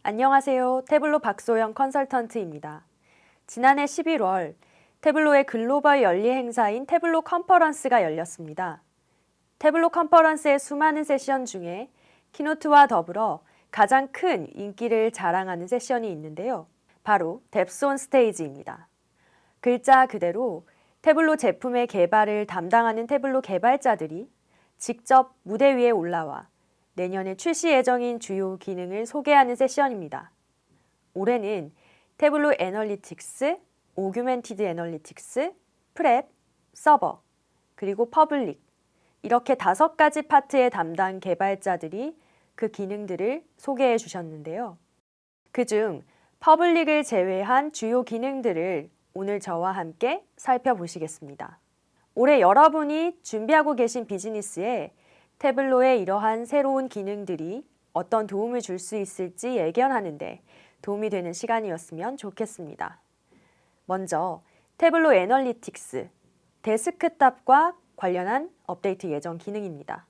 안녕하세요. 태블로 박소영 컨설턴트입니다. 지난해 11월 태블로의 글로벌 연리 행사인 태블로 컨퍼런스가 열렸습니다. 태블로 컨퍼런스의 수많은 세션 중에 키노트와 더불어 가장 큰 인기를 자랑하는 세션이 있는데요. 바로 뎁스 온 스테이지입니다. 글자 그대로 태블로 제품의 개발을 담당하는 태블로 개발자들이 직접 무대 위에 올라와 내년에 출시 예정인 주요 기능을 소개하는 세션입니다. 올해는 태블로 애널리틱스, 오규멘티드 애널리틱스, 프랩, 서버, 그리고 퍼블릭 이렇게 5가지 파트의 담당 개발자들이 그 기능들을 소개해 주셨는데요. 그중 퍼블릭을 제외한 주요 기능들을 오늘 저와 함께 살펴보시겠습니다. 올해 여러분이 준비하고 계신 비즈니스에 태블로의 이러한 새로운 기능들이 어떤 도움을 줄 수 있을지 예견하는 데 도움이 되는 시간이었으면 좋겠습니다. 먼저 태블로 애널리틱스, 데스크탑과 관련한 업데이트 예정 기능입니다.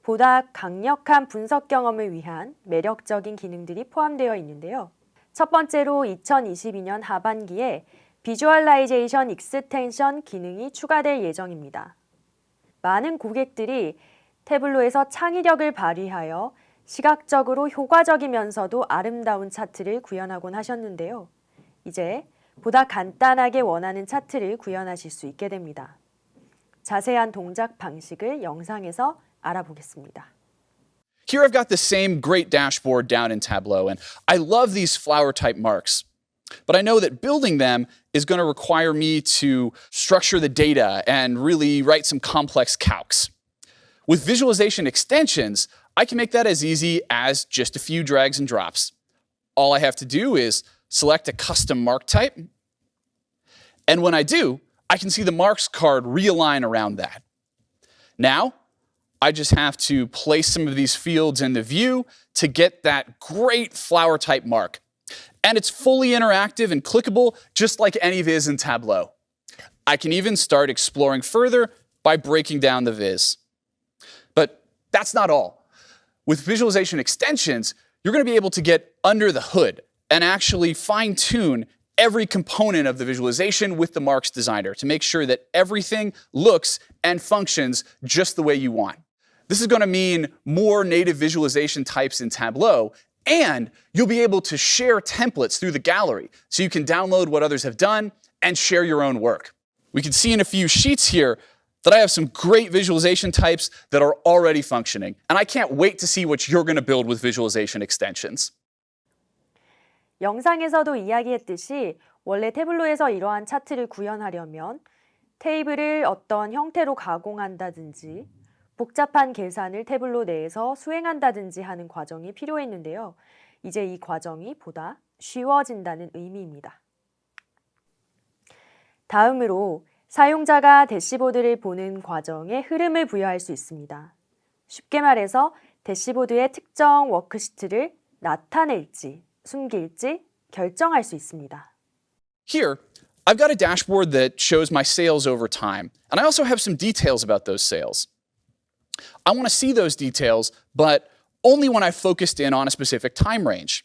보다 강력한 분석 경험을 위한 매력적인 기능들이 포함되어 있는데요. 첫 번째로 2022년 하반기에 비주얼라이제이션 익스텐션 기능이 추가될 예정입니다. 많은 고객들이 태블로에서 창의력을 발휘하여 시각적으로 효과적이면서도 아름다운 차트를 구현하곤 하셨는데요. 이제 보다 간단하게 원하는 차트를 구현하실 수 있게 됩니다. 자세한 동작 방식을 영상에서 알아보겠습니다. Here I've got the same great dashboard down in Tableau, and I love these flower type marks. But I know that building them is going to require me to structure the data and really write some complex calcs. With visualization extensions, I can make that as easy as just a few drags and drops. All I have to do is select a custom mark type. And when I do, I can see the marks card realign around that. Now, I just have to place some of these fields in the view to get that great flower type mark. And it's fully interactive and clickable, just like any viz in Tableau. I can even start exploring further by breaking down the viz. But that's not all. With visualization extensions, you're going to be able to get under the hood and actually fine-tune every component of the visualization with the Marks Designer to make sure that everything looks and functions just the way you want. This is going to mean more native visualization types in Tableau, and you'll be able to share templates through the gallery so you can download what others have done and share your own work. We can see in a few sheets here that I have some great visualization types that are already functioning, and I can't wait to see what you're going to build with visualization extensions. 영상에서도 이야기했듯이 원래 태블로에서 이러한 차트를 구현하려면 테이블을 어떤 형태로 가공한다든지 복잡한 계산을 태블로 내에서 수행한다든지 하는 과정이 필요했는데요. 이제 이 과정이 보다 쉬워진다는 의미입니다. 다음으로 사용자가 대시보드를 보는 과정에 흐름을 부여할 수 있습니다. 쉽게 말해서 대시보드의 특정 워크시트를 나타낼지 숨길지 결정할 수 있습니다. Here, I've got a dashboard that shows my sales over time, and I also have some details about those sales. I want to see those details, but only when I've focused in on a specific time range.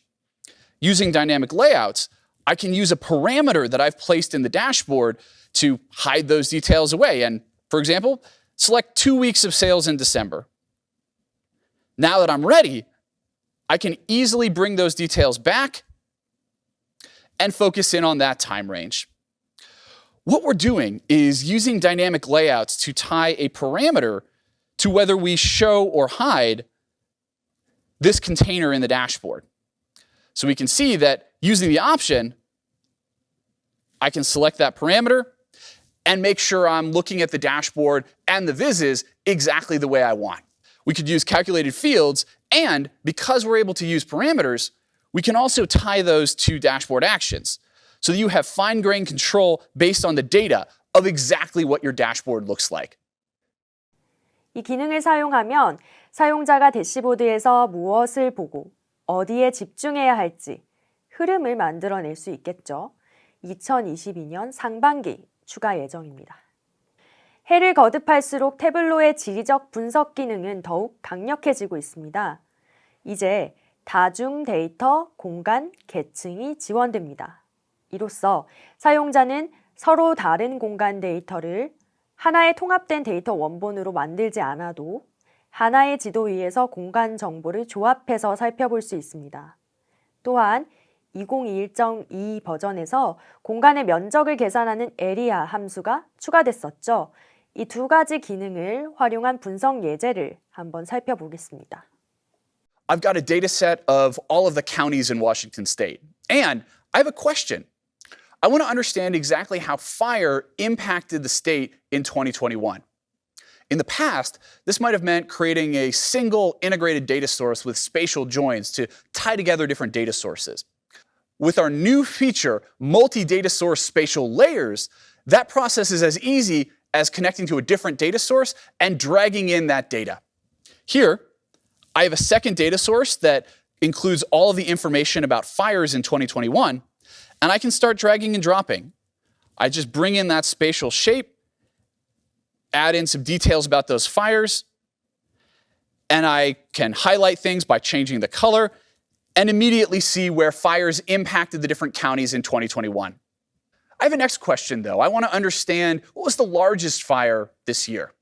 Using dynamic layouts, I can use a parameter that I've placed in the dashboard to hide those details away and, for example, select 2 weeks of sales in December. Now that I'm ready, I can easily bring those details back and focus in on that time range. What we're doing is using dynamic layouts to tie a parameter to whether we show or hide this container in the dashboard. So we can see that using the option, I can select that parameter and make sure I'm looking at the dashboard and the vizzes exactly the way I want. We could use calculated fields, and because we're able to use parameters, we can also tie those to dashboard actions so that you have fine-grained control based on the data of exactly what your dashboard looks like. 이 기능을 사용하면 사용자가 대시보드에서 무엇을 보고 어디에 집중해야 할지 흐름을 만들어낼 수 있겠죠. 2022년 상반기 추가 예정입니다. 해를 거듭할수록 태블로의 지리적 분석 기능은 더욱 강력해지고 있습니다. 이제 다중 데이터 공간 계층이 지원됩니다. 이로써 사용자는 서로 다른 공간 데이터를 하나의 통합된 데이터 원본으로 만들지 않아도 하나의 지도 위에서 공간 정보를 조합해서 살펴볼 수 있습니다. 또한 2021.2 버전에서 공간의 면적을 계산하는 에리아 함수가 추가됐었죠. 이 두 가지 기능을 활용한 분석 예제를 한번 살펴보겠습니다. I've got a data set of all of the counties in Washington state. And I have a question. I want to understand exactly how fire impacted the state in 2021. In the past, this might have meant creating a single integrated data source with spatial joins to tie together different data sources. With our new feature, multi-data source spatial layers, that process is as easy as connecting to a different data source and dragging in that data. Here, I have a second data source that includes all of the information about fires in 2021, and I can start dragging and dropping. I just bring in that spatial shape, add in some details about those fires, and I can highlight things by changing the color and immediately see where fires impacted the different counties in 2021. I have a next question, though. I want to understand what was the largest fire this year?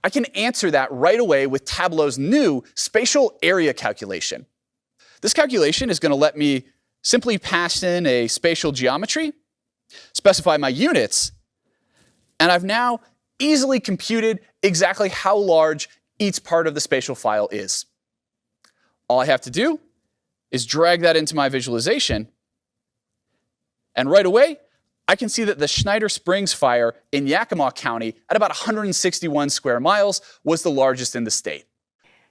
I can answer that right away with Tableau's new spatial area calculation. This calculation is going to let me simply pass in a spatial geometry, specify my units, and I've now easily computed exactly how large each part of the spatial file is. All I have to do is drag that into my visualization, and right away, I can see that the Schneider Springs fire in Yakima County at about 161 square miles was the largest in the state.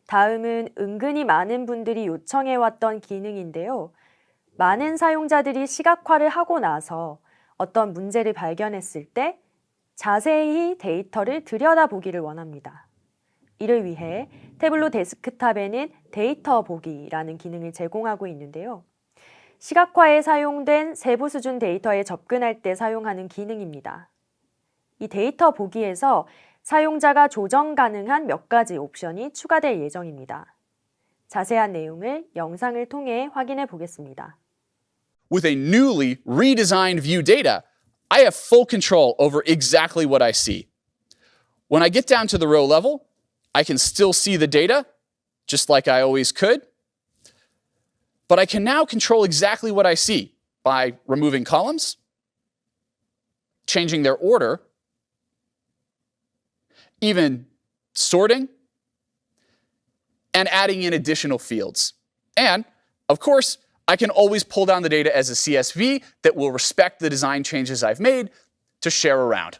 다음은 은근히 많은 분들이 요청해왔던 기능인데요. 많은 사용자들이 시각화를 하고 나서 어떤 문제를 발견했을 때 자세히 데이터를 들여다보기를 원합니다. 이를 위해 태블로 데스크탑에는 데이터 보기라는 기능을 제공하고 있는데요. 시각화에 사용된 세부 수준 데이터에 접근할 때 사용하는 기능입니다. 이 데이터 보기에서 사용자가 조정 가능한 몇 가지 옵션이 추가될 예정입니다. 자세한 내용을 영상을 통해 확인해 보겠습니다. With a newly redesigned view data, I have full control over exactly what I see. When I get down to the row level, I can still see the data, just like I always could. But I can now control exactly what I see by removing columns, changing their order, even sorting, and adding in additional fields. And, of course, I can always pull down the data as a CSV that will respect the design changes I've made to share around.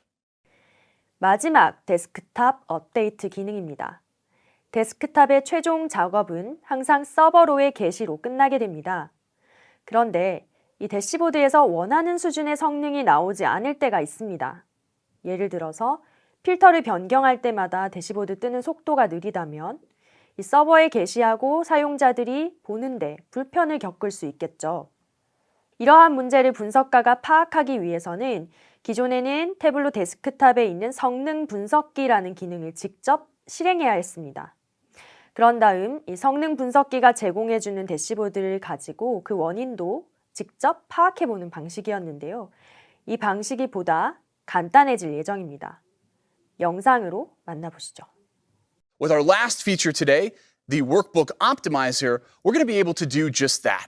마지막 데스크탑 업데이트 기능입니다. 데스크탑의 최종 작업은 항상 서버로의 게시로 끝나게 됩니다. 그런데 이 대시보드에서 원하는 수준의 성능이 나오지 않을 때가 있습니다. 예를 들어서 필터를 변경할 때마다 대시보드 뜨는 속도가 느리다면 이 서버에 게시하고 사용자들이 보는데 불편을 겪을 수 있겠죠. 이러한 문제를 분석가가 파악하기 위해서는 기존에는 태블로 데스크탑에 있는 성능 분석기라는 기능을 직접 실행해야 했습니다. 그런 다음 이 성능 분석기가 제공해주는 대시보드를 가지고 그 원인도 직접 파악해보는 방식이었는데요. 이 방식이 보다 간단해질 예정입니다. 영상으로 만나보시죠. With our last feature today, the Workbook Optimizer, we're going to be able to do just that.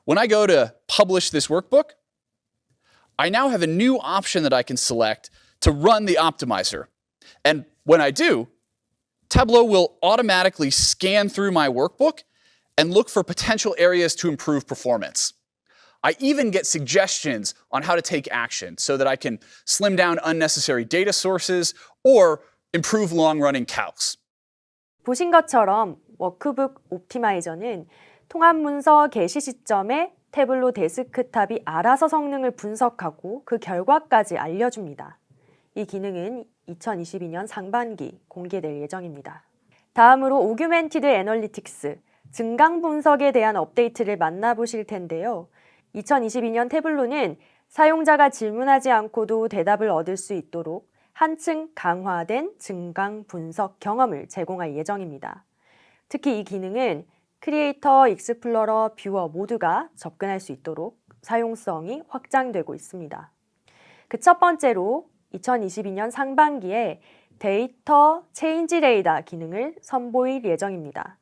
When I go to publish this workbook, I now have a new option that I can select to run the optimizer. And when I do, Tableau will automatically scan through my workbook and look for potential areas to improve performance. I even get suggestions on how to take action so that I can slim down unnecessary data sources or improve long-running calcs. 보신 것처럼 워크북 옵티마이저는 통합 문서 게시 시점에 태블로 데스크탑이 알아서 성능을 분석하고 그 결과까지 알려줍니다. 이 기능은 2022년 상반기 공개될 예정입니다. 다음으로 오규멘티드 애널리틱스, 증강 분석에 대한 업데이트를 만나보실 텐데요. 2022년 태블로는 사용자가 질문하지 않고도 대답을 얻을 수 있도록 한층 강화된 증강 분석 경험을 제공할 예정입니다. 특히 이 기능은 크리에이터, 익스플로러, 뷰어 모두가 접근할 수 있도록 사용성이 확장되고 있습니다. 그 첫 번째로 2022년 상반기에 데이터 체인지 레이더 기능을 선보일 예정입니다.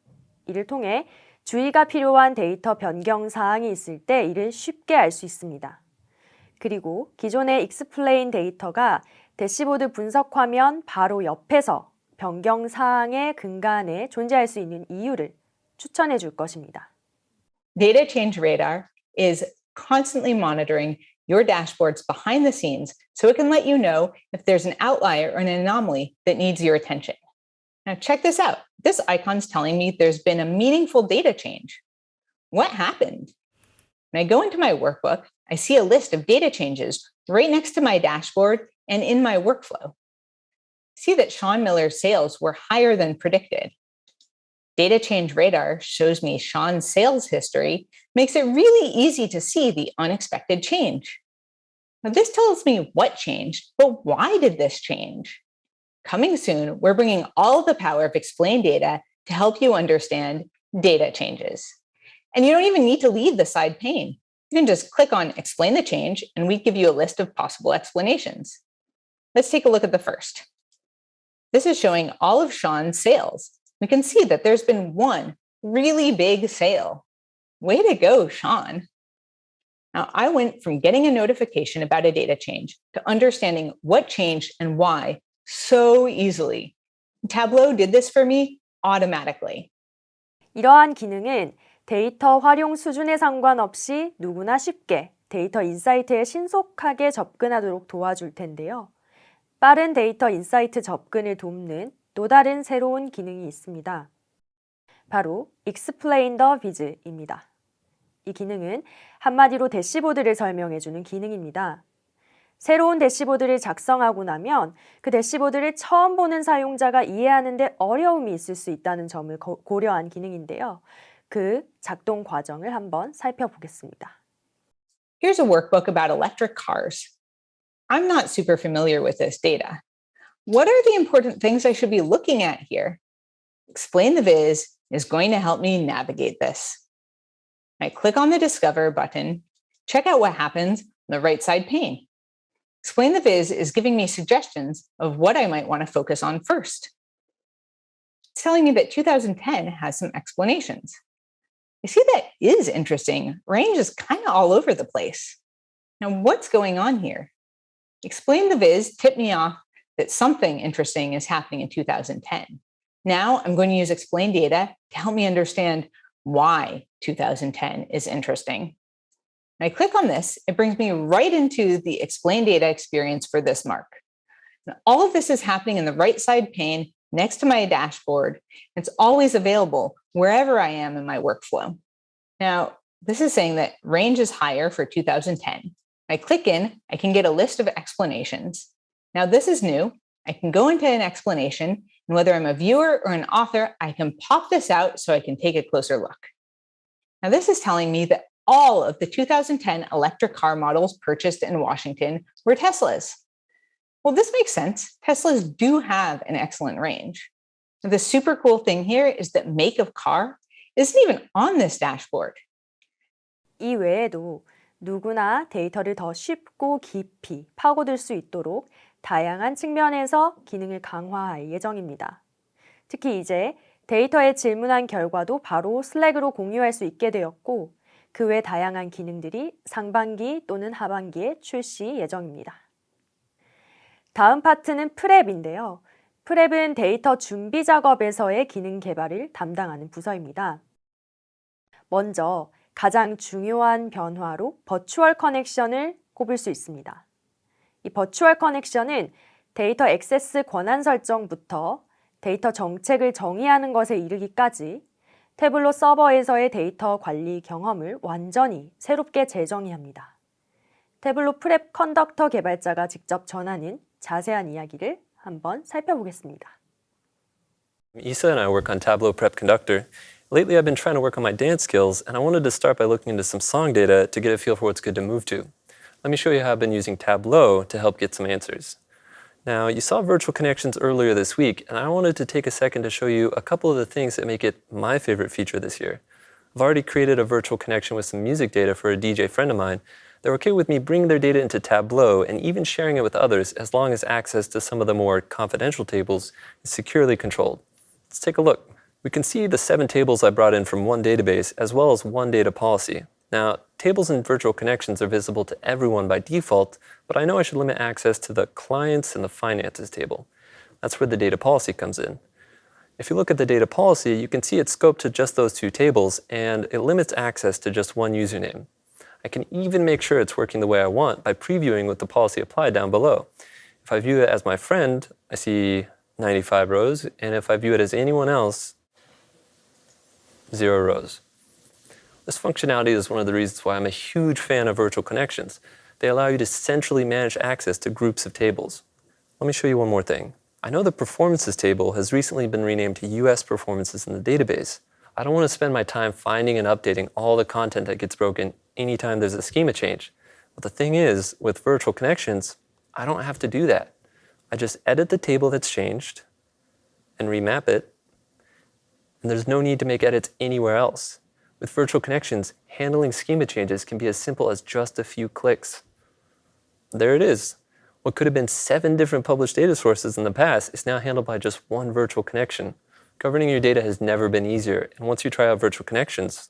이를 통해 주의가 필요한 데이터 변경 사항이 있을 때 이를 쉽게 알 수 있습니다. 그리고 기존의 익스플레인 데이터가 대시보드 분석 화면 바로 옆에서 변경 사항의 근간에 존재할 수 있는 이유를 추천해 줄 것입니다. Data Change Radar is constantly monitoring your dashboards behind the scenes so it can let you know if there's an outlier or an anomaly that needs your attention. Now, check this out. This icon's telling me there's been a meaningful data change. What happened? When I go into my workbook, I see a list of data changes right next to my dashboard and in my workflow. See that Sean Miller's sales were higher than predicted. Data Change Radar shows me Sean's sales history, makes it really easy to see the unexpected change. Now, this tells me what changed, but why did this change? Coming soon, we're bringing all the power of explained data to help you understand data changes. And you don't even need to leave the side pane. You can just click on Explain the Change, and we give you a list of possible explanations. Let's take a look at the first. This is showing all of Sean's sales. We can see that there's been one really big sale. Way to go, Sean. Now, I went from getting a notification about a data change to understanding what changed and why so easily. Tableau did this for me automatically. 이러한 기능은 데이터 활용 수준에 상관없이 누구나 쉽게 데이터 인사이트에 신속하게 접근하도록 도와줄 텐데요. 빠른 데이터 인사이트 접근을 돕는 또 다른 새로운 기능이 있습니다. 바로 Explain the Biz입니다. 이 기능은 한마디로 대시보드를 설명해주는 기능입니다. 새로운 대시보드를 작성하고 나면 그 대시보드를 처음 보는 사용자가 이해하는 데 어려움이 있을 수 있다는 점을 고려한 기능인데요. 그 작동 과정을 한번 살펴보겠습니다. Here's a workbook about electric cars. I'm not super familiar with this data. What are the important things I should be looking at here? Explain the Viz is going to help me navigate this. I click on the Discover button, check out what happens on the right side pane. Explain the Viz is giving me suggestions of what I might want to focus on first. It's telling me that 2010 has some explanations. I see that is interesting. Range is kind of all over the place. Now, what's going on here? Explain the Viz tipped me off that something interesting is happening in 2010. Now I'm going to use Explain Data to help me understand why 2010 is interesting. When I click on this, it brings me right into the Explain Data experience for this mark. And all of this is happening in the right side pane next to my dashboard. It's always available wherever I am in my workflow. Now, this is saying that range is higher for 2010. I click in, I can get a list of explanations. Now, this is new. I can go into an explanation, and whether I'm a viewer or an author, I can pop this out so I can take a closer look. Now, this is telling me that all of the 2010 electric car models purchased in Washington were Teslas. Well, this makes sense. Teslas do have an excellent range. Now, the super cool thing here is that make of car isn't even on this dashboard. 이 외에도 누구나 데이터를 더 쉽고 깊이 파고들 수 있도록 다양한 측면에서 기능을 강화할 예정입니다. 특히 이제 데이터에 질문한 결과도 바로 슬랙으로 공유할 수 있게 되었고 그 외 다양한 기능들이 상반기 또는 하반기에 출시 예정입니다. 다음 파트는 프랩인데요. 프랩은 데이터 준비 작업에서의 기능 개발을 담당하는 부서입니다. 먼저 가장 중요한 변화로 버추얼 커넥션을 꼽을 수 있습니다. 이 버추얼 커넥션은 데이터 액세스 권한 설정부터 데이터 정책을 정의하는 것에 이르기까지 태블로 서버에서의 데이터 관리 경험을 완전히 새롭게 재정의합니다. 태블로 프랩 컨덕터 개발자가 직접 전하는 자세한 이야기를 한번 살펴보겠습니다. Issa and I work on Tableau Prep Conductor. Lately, I've been trying to work on my dance skills, and I wanted to start by looking into some song data to get a feel for what's good to move to. Let me show you how I've been using Tableau to help get some answers. Now, you saw virtual connections earlier this week, and I wanted to take a second to show you a couple of the things that make it my favorite feature this year. I've already created a virtual connection with some music data for a DJ friend of mine. They're okay with me bringing their data into Tableau and even sharing it with others as long as access to some of the more confidential tables is securely controlled. Let's take a look. We can see the 7 tables I brought in from one database as well as one data policy. Now, tables and virtual connections are visible to everyone by default, but I know I should limit access to the clients and the finances table. That's where the data policy comes in. If you look at the data policy, you can see it's scoped to just those 2 tables, and it limits access to just one username. I can even make sure it's working the way I want by previewing with the policy applied down below. If I view it as my friend, I see 95 rows, and if I view it as anyone else, 0 rows. This functionality is one of the reasons why I'm a huge fan of virtual connections. They allow you to centrally manage access to groups of tables. Let me show you one more thing. I know the performances table has recently been renamed to US performances in the database. I don't want to spend my time finding and updating all the content that gets broken anytime there's a schema change. But the thing is, with virtual connections, I don't have to do that. I just edit the table that's changed and remap it, and there's no need to make edits anywhere else. With virtual connections, handling schema changes can be as simple as just a few clicks. There it is. What could have been 7 different published data sources in the past is now handled by just one virtual connection. Governing your data has never been easier, and once you try out virtual connections,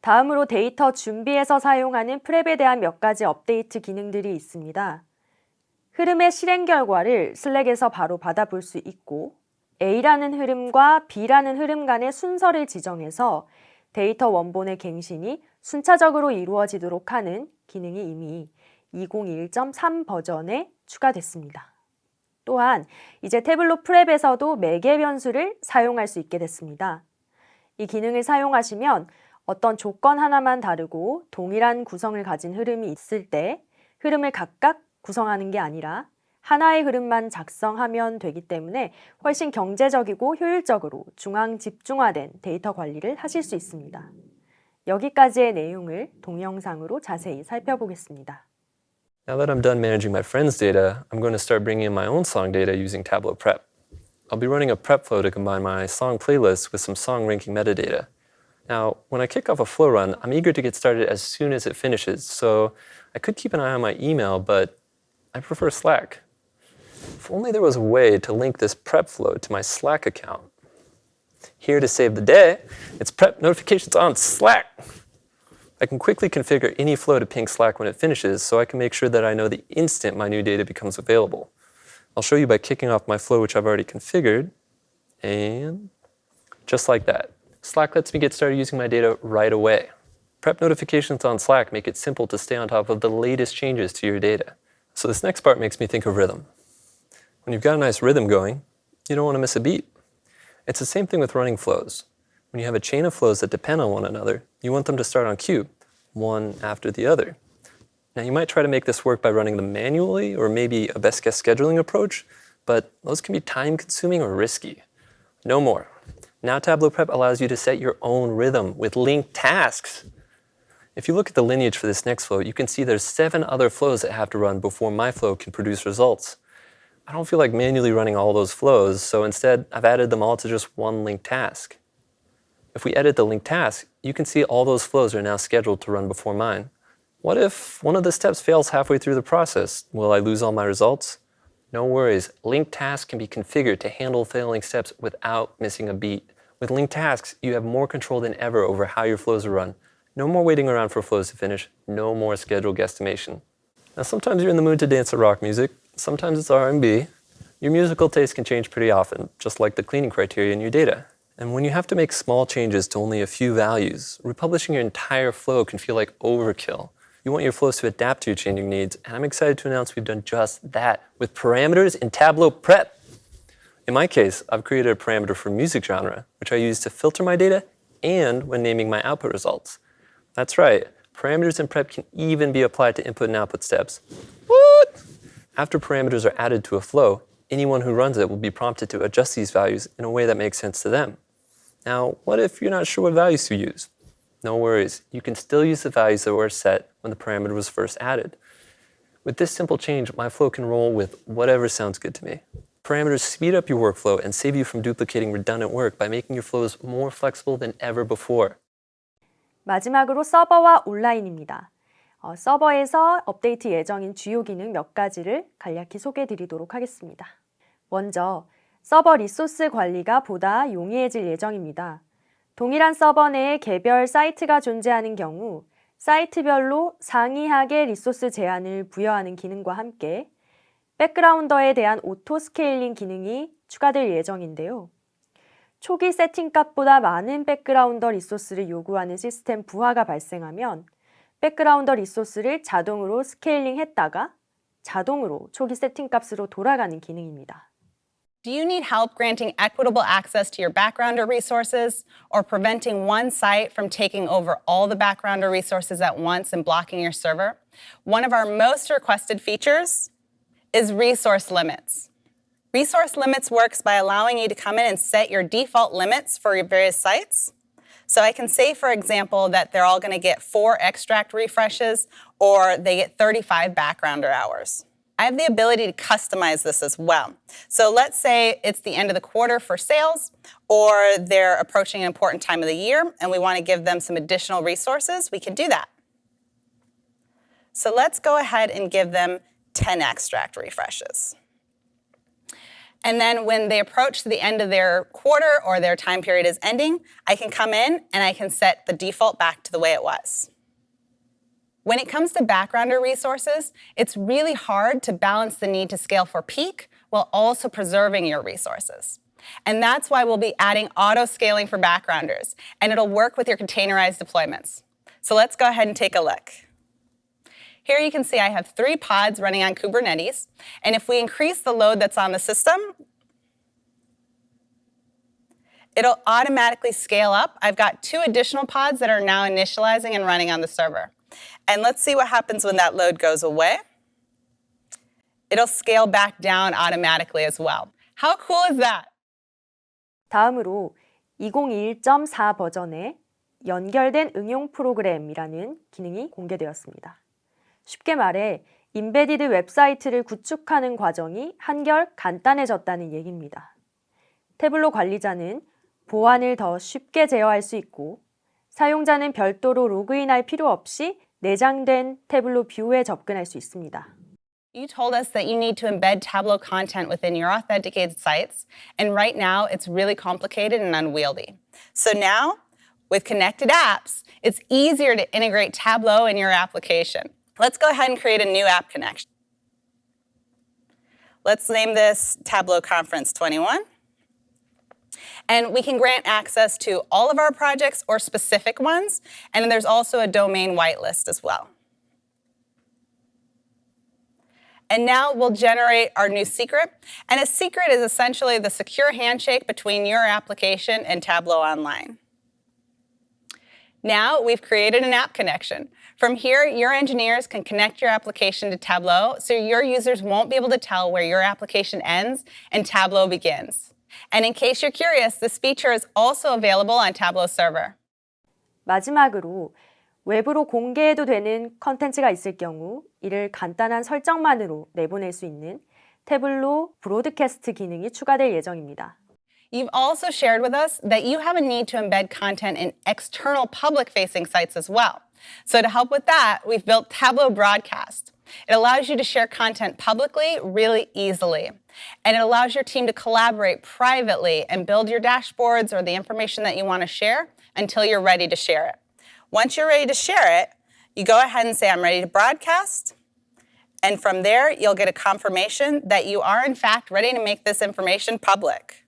다음으로 데이터 준비에서 사용하는 프랩에 대한 몇 가지 업데이트 기능들이 있습니다. 흐름의 실행 결과를 슬랙에서 바로 받아볼 수 있고, A라는 흐름과 B라는 흐름 간의 순서를 지정해서 데이터 원본의 갱신이 순차적으로 이루어지도록 하는 기능이 이미 2021.3 버전에 추가됐습니다. 또한 이제 태블로 프랩에서도 매개 변수를 사용할 수 있게 됐습니다. 이 기능을 사용하시면 어떤 조건 하나만 다르고 동일한 구성을 가진 흐름이 있을 때 흐름을 각각 구성하는 게 아니라 하나의 흐름만 작성하면 되기 때문에 훨씬 경제적이고 효율적으로 중앙 집중화된 데이터 관리를 하실 수 있습니다. 여기까지의 내용을 동영상으로 자세히 살펴보겠습니다. now that I'm done managing my friend's data, I'm going to start bringing in my own song data using Tableau Prep. I'll be running a prep flow to combine my song playlist with some song ranking metadata. Now, when I kick off a flow run, I'm eager to get started as soon as it finishes, so I could keep an eye on my email, but I prefer Slack. If only there was a way to link this prep flow to my Slack account. Here to save the day, it's prep notifications on Slack. I can quickly configure any flow to ping Slack when it finishes, so I can make sure that I know the instant my new data becomes available. I'll show you by kicking off my flow, which I've already configured, and just like that. Slack lets me get started using my data right away. Prep notifications on Slack make it simple to stay on top of the latest changes to your data. So this next part makes me think of rhythm. When you've got a nice rhythm going, you don't want to miss a beat. It's the same thing with running flows. When you have a chain of flows that depend on one another, you want them to start on cue, one after the other. Now you might try to make this work by running them manually or maybe a best guess scheduling approach, but those can be time consuming or risky. No more. Now Tableau Prep allows you to set your own rhythm with linked tasks. If you look at the lineage for this next flow, you can see there's 7 other flows that have to run before my flow can produce results. I don't feel like manually running all those flows, so instead I've added them all to just one linked task. If we edit the linked task, you can see all those flows are now scheduled to run before mine. What if one of the steps fails halfway through the process? Will I lose all my results? No worries, linked tasks can be configured to handle failing steps without missing a beat. With linked tasks, you have more control than ever over how your flows are run. No more waiting around for flows to finish, no more scheduled guesstimation. Now sometimes you're in the mood to dance to rock music, sometimes it's R&B. Your musical taste can change pretty often, just like the cleaning criteria in your data. And when you have to make small changes to only a few values, republishing your entire flow can feel like overkill. You want your flows to adapt to your changing needs, and I'm excited to announce we've done just that with parameters in Tableau Prep. In my case, I've created a parameter for music genre, which I use to filter my data and when naming my output results. That's right, parameters in Prep can even be applied to input and output steps. What? After parameters are added to a flow, anyone who runs it will be prompted to adjust these values in a way that makes sense to them. Now, what if you're not sure what values to use? No worries, you can still use the values that were set when the parameter was first added. With this simple change, my flow can roll with whatever sounds good to me. Parameters speed up your workflow and save you from duplicating redundant work by making your flows more flexible than ever before. 마지막으로 서버와 온라인입니다. 서버에서 업데이트 예정인 주요 기능 몇 가지를 간략히 소개해 드리도록 하겠습니다. 먼저 서버 리소스 관리가 보다 용이해질 예정입니다. 동일한 서버 내에 개별 사이트가 존재하는 경우 사이트별로 상이하게 리소스 제한을 부여하는 기능과 함께 백그라운더에 대한 오토 스케일링 기능이 추가될 예정인데요. 초기 세팅값보다 많은 백그라운더 리소스를 요구하는 시스템 부하가 발생하면 백그라운더 리소스를 자동으로 스케일링 했다가 자동으로 초기 세팅값으로 돌아가는 기능입니다. Do you need help granting equitable access to your backgrounder resources or preventing one site from taking over all the backgrounder resources at once and blocking your server? One of our most requested features is resource limits. Resource limits works by allowing you to come in and set your default limits for your various sites. So I can say, for example, that they're all going to get 4 extract refreshes or they get 35 backgrounder hours. I have the ability to customize this as well. So let's say it's the end of the quarter for sales, or they're approaching an important time of the year and we want to give them some additional resources, we can do that. So let's go ahead and give them 10 extract refreshes. And then when they approach the end of their quarter or their time period is ending, I can come in and I can set the default back to the way it was. When it comes to backgrounder resources, it's really hard to balance the need to scale for peak while also preserving your resources. And that's why we'll be adding auto scaling for backgrounders, and it'll work with your containerized deployments. So let's go ahead and take a look. Here you can see I have 3 pods running on Kubernetes, and if we increase the load that's on the system, it'll automatically scale up. I've got 2 additional pods that are now initializing and running on the server. And let's see what happens when that load goes away. It'll scale back down automatically as well. How cool is that? 다음으로 2021.4 버전에 연결된 응용 프로그램이라는 기능이 공개되었습니다. 쉽게 말해 인베디드 웹사이트를 구축하는 과정이 한결 간단해졌다는 얘기입니다. 태블로 관리자는 보안을 더 쉽게 제어할 수 있고 사용자는 별도로 로그인할 필요 없이 내장된 태블로 뷰에 접근할 수 있습니다. You told us that you need to embed Tableau content within your authenticated sites, and right now it's really complicated and unwieldy. So now, with connected apps, it's easier to integrate Tableau in your application. Let's go ahead and create a new app connection. Let's name this Tableau Conference 21. And we can grant access to all of our projects or specific ones, and then there's also a domain whitelist as well. And now we'll generate our new secret. And a secret is essentially the secure handshake between your application and Tableau Online. Now we've created an app connection. From here, your engineers can connect your application to Tableau so your users won't be able to tell where your application ends and Tableau begins. And in case you're curious, this feature is also available on Tableau Server. 마지막으로 외부로 공개해도 되는 컨텐츠가 있을 경우 이를 간단한 설정만으로 내보낼 수 있는 태블로 브로드캐스트 기능이 추가될 예정입니다. You've also shared with us that you have a need to embed content in external public-facing sites as well. So to help with that, we've built Tableau Broadcast. It allows you to share content publicly really easily. And it allows your team to collaborate privately and build your dashboards or the information that you want to share until you're ready to share it. Once you're ready to share it, you go ahead and say, I'm ready to broadcast. And from there, you'll get a confirmation that you are, in fact, ready to make this information public.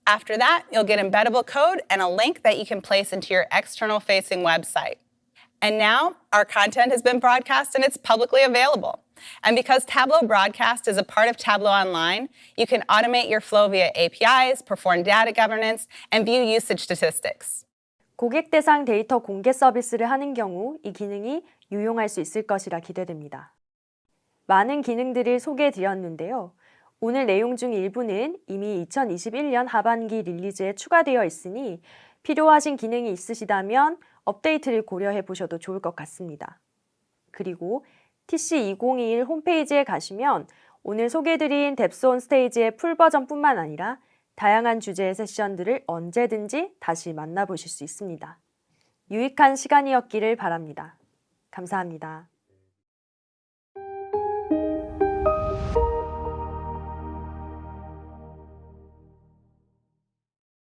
After that, you'll get embeddable code and a link that you can place into your external-facing website. And now, our content has been broadcast and it's publicly available. And because Tableau Broadcast is a part of Tableau Online, you can automate your flow via APIs, perform data governance, and view usage statistics. 고객 대상 데이터 공개 서비스를 하는 경우 이 기능이 유용할 수 있을 것이라 기대됩니다. 많은 기능들을 소개해드렸는데요. 오늘 내용 중 일부는 이미 2021년 하반기 릴리즈에 추가되어 있으니 필요하신 기능이 있으시다면 업데이트를 고려해 보셔도 좋을 것 같습니다. 그리고 TC2021 홈페이지에 가시면 오늘 소개해드린 뎁스 온 스테이지의 풀 버전뿐만 아니라 다양한 주제의 세션들을 언제든지 다시 만나보실 수 있습니다. 유익한 시간이었기를 바랍니다. 감사합니다.